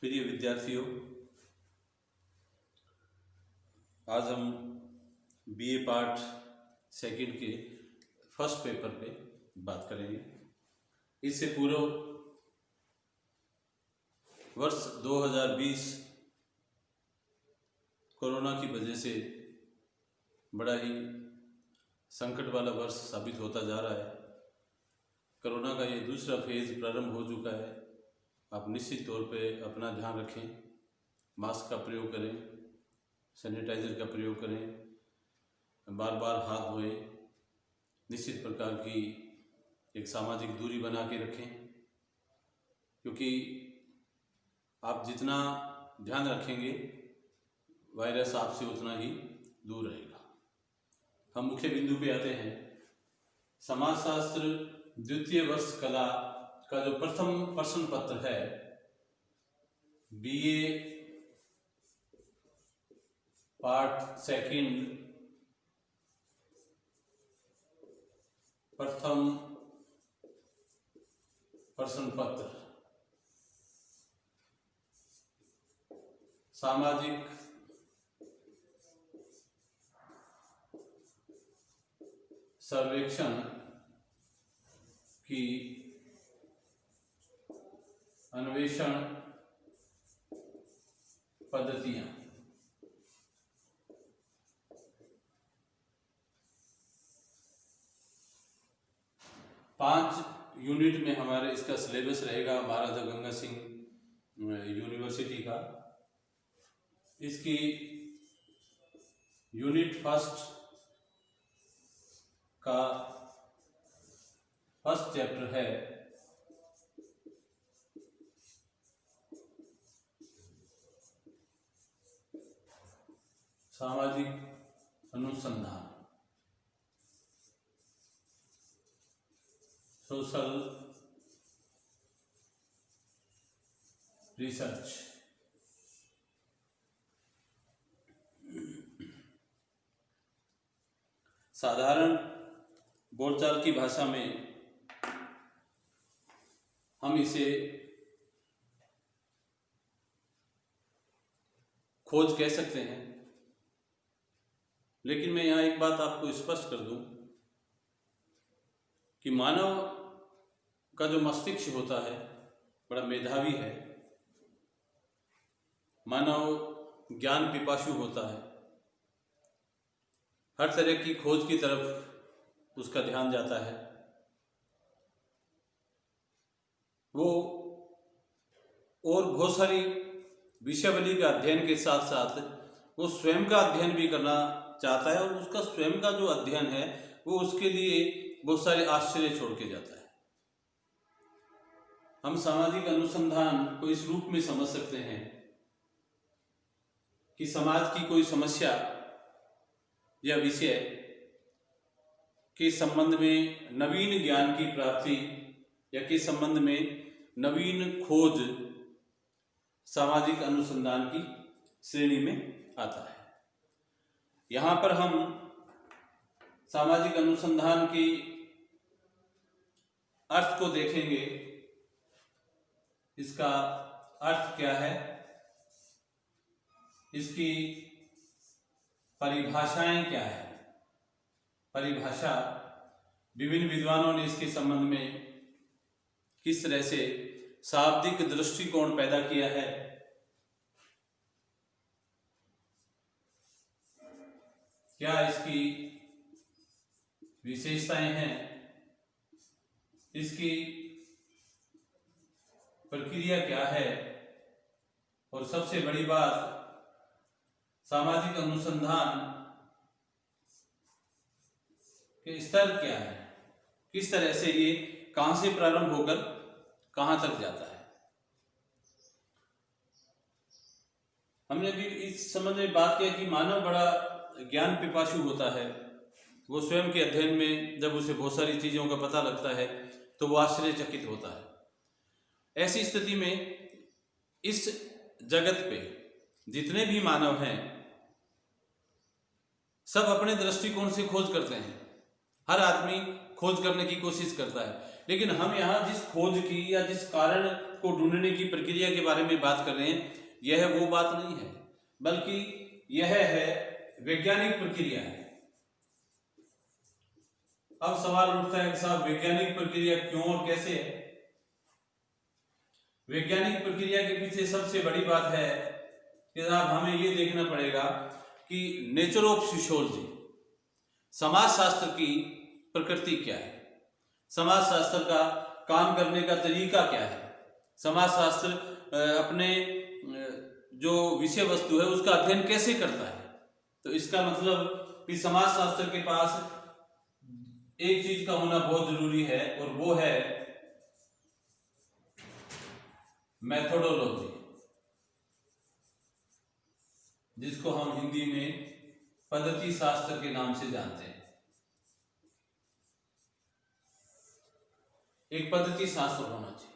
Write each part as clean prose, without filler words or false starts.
प्रिय विद्यार्थियों, आज हम बीए पार्ट सेकंड के फर्स्ट पेपर पे बात करेंगे। इससे पूर्व वर्ष 2020 कोरोना की वजह से बड़ा ही संकट वाला वर्ष साबित होता जा रहा है। कोरोना का ये दूसरा फेज प्रारंभ हो चुका है। आप निश्चित तौर पे अपना ध्यान रखें, मास्क का प्रयोग करें, सैनिटाइज़र का प्रयोग करें, बार बार हाथ धोएं, निश्चित प्रकार की एक सामाजिक दूरी बना के रखें, क्योंकि आप जितना ध्यान रखेंगे वायरस आपसे उतना ही दूर रहेगा। हम मुख्य बिंदु पे आते हैं। समाजशास्त्र द्वितीय वर्ष कला का जो प्रथम प्रश्न पत्र है, बीए पार्ट सेकंड प्रथम प्रश्न पत्र सामाजिक सर्वेक्षण की अन्वेषण पद्धतियां। 5 यूनिट में हमारे इसका सिलेबस रहेगा महाराजा गंगा सिंह यूनिवर्सिटी का। इसकी यूनिट फर्स्ट का फर्स्ट चैप्टर है सामाजिक अनुसंधान, सोशल रिसर्च। साधारण बोलचाल की भाषा में हम इसे खोज कह सकते हैं, लेकिन मैं यहाँ एक बात आपको स्पष्ट कर दूं कि मानव का जो मस्तिष्क होता है बड़ा मेधावी है। मानव ज्ञान पिपासु होता है। हर तरह की खोज की तरफ उसका ध्यान जाता है। वो और बहुत सारी विषयावली का अध्ययन के साथ साथ वो स्वयं का अध्ययन भी करना चाहता है, और उसका स्वयं का जो अध्ययन है वो उसके लिए बहुत सारे आश्चर्य छोड़ के जाता है। हम सामाजिक अनुसंधान को इस रूप में समझ सकते हैं कि समाज की कोई समस्या या विषय के संबंध में नवीन ज्ञान की प्राप्ति या के संबंध में नवीन खोज सामाजिक अनुसंधान की श्रेणी में आता है। यहाँ पर हम सामाजिक अनुसंधान की अर्थ को देखेंगे। इसका अर्थ क्या है, इसकी परिभाषाएं क्या है। परिभाषा विभिन्न विद्वानों ने इसके संबंध में किस तरह से शाब्दिक दृष्टिकोण पैदा किया है, क्या इसकी विशेषताएं हैं, इसकी प्रक्रिया क्या है, और सबसे बड़ी बात सामाजिक अनुसंधान के स्तर क्या है, किस तरह से ये कहां से प्रारंभ होकर कहां तक जाता है। हमने भी इस संबंध में बात किया कि मानव बड़ा ज्ञान पिपासु होता है। वो स्वयं के अध्ययन में जब उसे बहुत सारी चीज़ों का पता लगता है तो वो आश्चर्यचकित होता है। ऐसी स्थिति में इस जगत पे जितने भी मानव हैं सब अपने दृष्टिकोण से खोज करते हैं। हर आदमी खोज करने की कोशिश करता है, लेकिन हम यहाँ जिस खोज की या जिस कारण को ढूंढने की प्रक्रिया के बारे में बात कर रहे हैं, यह वो बात नहीं है, बल्कि यह है वैज्ञानिक प्रक्रिया है। अब सवाल उठता है कि साहब वैज्ञानिक प्रक्रिया क्यों और कैसे है? वैज्ञानिक प्रक्रिया के पीछे सबसे बड़ी बात है कि साहब हमें ये देखना पड़ेगा कि नेचर ऑफ सोशियोलॉजी, समाजशास्त्र की प्रकृति क्या है, समाजशास्त्र का काम करने का तरीका क्या है, समाजशास्त्र अपने जो विषय वस्तु है उसका अध्ययन कैसे करता है। तो इसका मतलब कि समाजशास्त्र के पास एक चीज का होना बहुत जरूरी है और वो है मेथोडोलॉजी, जिसको हम हिंदी में पद्धति शास्त्र के नाम से जानते हैं। एक पद्धति शास्त्र होना चाहिए।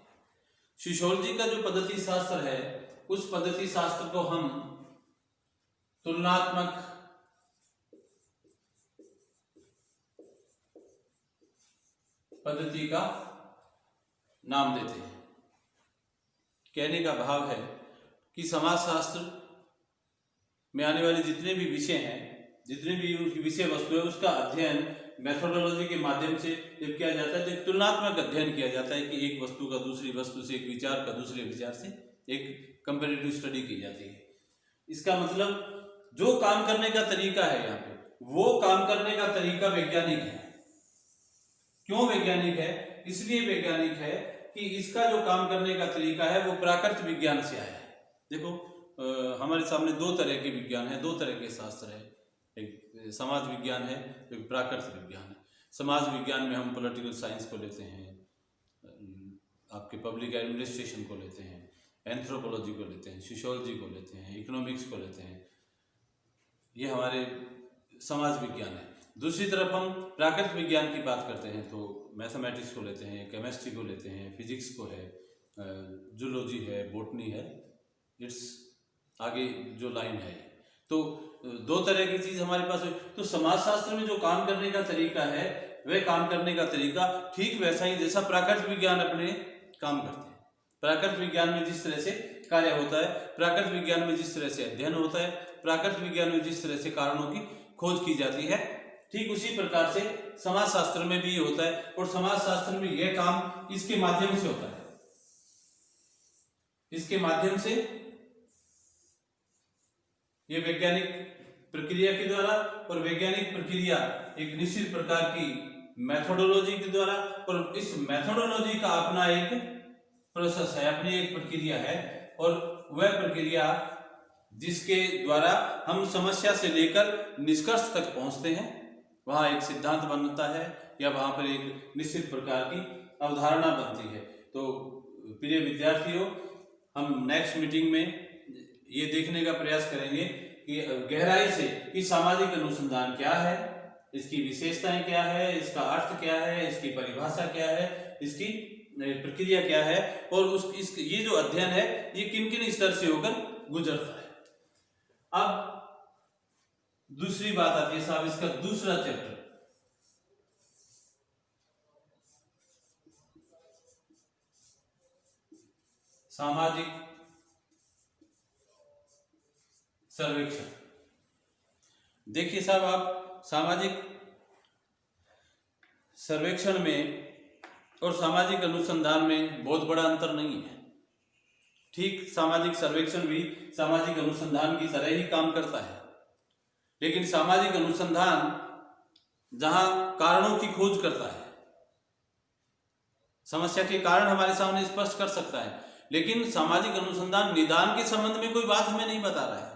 सोशियोलॉजी का जो पद्धति शास्त्र है, उस पद्धति शास्त्र को हम तुलनात्मक पद्धति का नाम देते हैं। कहने का भाव है कि समाजशास्त्र में आने वाले जितने भी विषय हैं, जितने भी उसकी विषय वस्तु है, उसका अध्ययन मेथोडोलॉजी के माध्यम से जब किया जाता है तो एक तुलनात्मक अध्ययन किया जाता है कि एक वस्तु का दूसरी वस्तु से, एक विचार का दूसरे विचार से एक कंपैरेटिव स्टडी की जाती है। इसका मतलब जो काम करने का तरीका है यहाँ पे, वो काम करने का तरीका वैज्ञानिक है। क्यों वैज्ञानिक है? इसलिए वैज्ञानिक है कि इसका जो काम करने का तरीका है वो प्राकृत विज्ञान से आया है। देखो हमारे सामने दो तरह के विज्ञान है, दो तरह के शास्त्र है, एक समाज विज्ञान है, एक प्राकृत विज्ञान है। समाज विज्ञान में हम पॉलिटिकल साइंस को लेते हैं, आपके पब्लिक एडमिनिस्ट्रेशन को लेते हैं, एंथ्रोपोलॉजी को लेते हैं, सोशियोलॉजी को लेते हैं, इकोनॉमिक्स को लेते हैं, ये हमारे समाज विज्ञान है। दूसरी तरफ हम प्राकृतिक विज्ञान की बात करते हैं तो मैथमेटिक्स को लेते हैं, केमिस्ट्री को लेते हैं, फिजिक्स को है, जूलॉजी है, बोटनी है, इट्स आगे जो लाइन है। तो दो तरह की चीज हमारे पास है। तो समाजशास्त्र में जो काम करने का तरीका है, वह काम करने का तरीका ठीक वैसा ही जैसा प्राकृतिक विज्ञान अपने काम करते हैं। प्राकृतिक विज्ञान में जिस तरह से कार्य होता है, प्राकृतिक विज्ञान में जिस तरह से अध्ययन होता है, प्राकृतिक विज्ञान में जिस तरह से कारणों की खोज की जाती है, ठीक उसी प्रकार से समाजशास्त्र में भी ये होता है। और समाजशास्त्र में यह काम इसके माध्यम से होता है, इसके माध्यम से ये वैज्ञानिक प्रक्रिया के द्वारा, और वैज्ञानिक प्रक्रिया एक निश्चित प्रकार की मेथोडोलॉजी के द्वारा, और इस मेथोडोलॉजी का अपना एक प्रोसेस है, अपनी एक प्रक्रिया है, और वह प्रक्रिया जिसके द्वारा हम समस्या से लेकर निष्कर्ष तक पहुंचते हैं, वहां एक सिद्धांत बनता है या वहां पर एक निश्चित प्रकार की अवधारणा बनती है। तो प्रिय विद्यार्थियों, हम नेक्स्ट मीटिंग में ये देखने का प्रयास करेंगे कि गहराई से कि सामाजिक अनुसंधान क्या है, इसकी विशेषताएं क्या है, इसका अर्थ क्या है, इसकी परिभाषा क्या है, इसकी प्रक्रिया क्या है, और ये जो अध्ययन है ये किन किन स्तर से होकर गुजरता है। अब दूसरी बात आती है साहब, इसका दूसरा चैप्टर, सामाजिक सर्वेक्षण। देखिए साहब, आप सामाजिक सर्वेक्षण में और सामाजिक अनुसंधान में बहुत बड़ा अंतर नहीं है। ठीक, सामाजिक सर्वेक्षण भी सामाजिक अनुसंधान की तरह ही काम करता है, लेकिन सामाजिक अनुसंधान जहां कारणों की खोज करता है, समस्या के कारण हमारे सामने स्पष्ट कर सकता है, लेकिन सामाजिक अनुसंधान निदान के संबंध में कोई बात हमें नहीं बता रहा है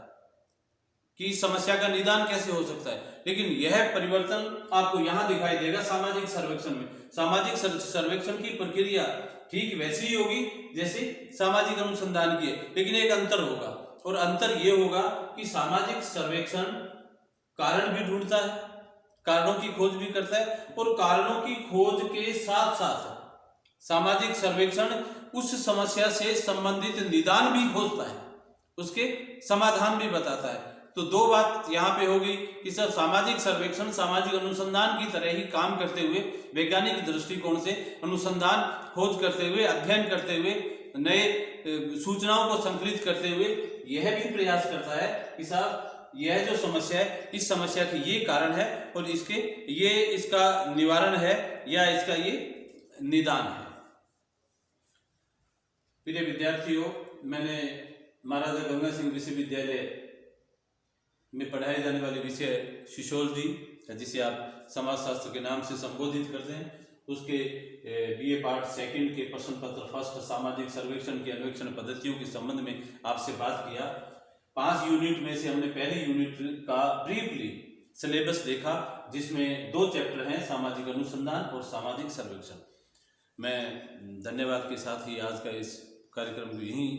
कि समस्या का निदान कैसे हो सकता है। लेकिन यह परिवर्तन आपको यहां दिखाई देगा सामाजिक सर्वेक्षण में। सामाजिक सर्वेक्षण की प्रक्रिया ठीक वैसी ही होगी जैसे सामाजिक अनुसंधान की है, लेकिन एक अंतर होगा, और अंतर यह होगा कि सामाजिक सर्वेक्षण कारण भी ढूंढता है, कारणों की खोज भी करता है, और कारणों की खोज के साथ साथ सामाजिक सर्वेक्षण उस समस्या से संबंधित निदान भी खोजता है, उसके समाधान भी बताता है। तो दो बात यहाँ पे होगी कि सब सामाजिक सर्वेक्षण सामाजिक अनुसंधान की तरह ही काम करते हुए वैज्ञानिक दृष्टिकोण से अनुसंधान खोज करते हुए अध्ययन करते हुए नए सूचनाओं को संकलित करते हुए यह भी प्रयास करता है कि साहब यह जो समस्या है इस समस्या के ये कारण है और इसका निवारण है या इसका ये निदान है। प्रिय विद्यार्थियों, मैंने महाराजा गंगा सिंह विश्वविद्यालय में पढ़ाए जाने वाले विषय शिशोलॉजी, जिसे आप समाजशास्त्र के नाम से संबोधित करते हैं, उसके बीए पार्ट सेकंड के प्रश्न पत्र फर्स्ट सामाजिक सर्वेक्षण की अन्वेक्षण पद्धतियों के संबंध में आपसे बात किया। 5 यूनिट में से हमने पहली यूनिट का ब्रीफली सिलेबस देखा, जिसमें 2 चैप्टर हैं, सामाजिक अनुसंधान और सामाजिक सर्वेक्षण। मैं धन्यवाद के साथ ही आज का इस कार्यक्रम को यहीं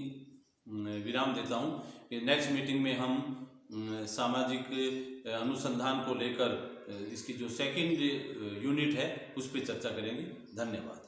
विराम देता हूं कि नेक्स्ट मीटिंग में हम सामाजिक अनुसंधान को लेकर इसकी जो सेकंड यूनिट है उस पर चर्चा करेंगे। धन्यवाद।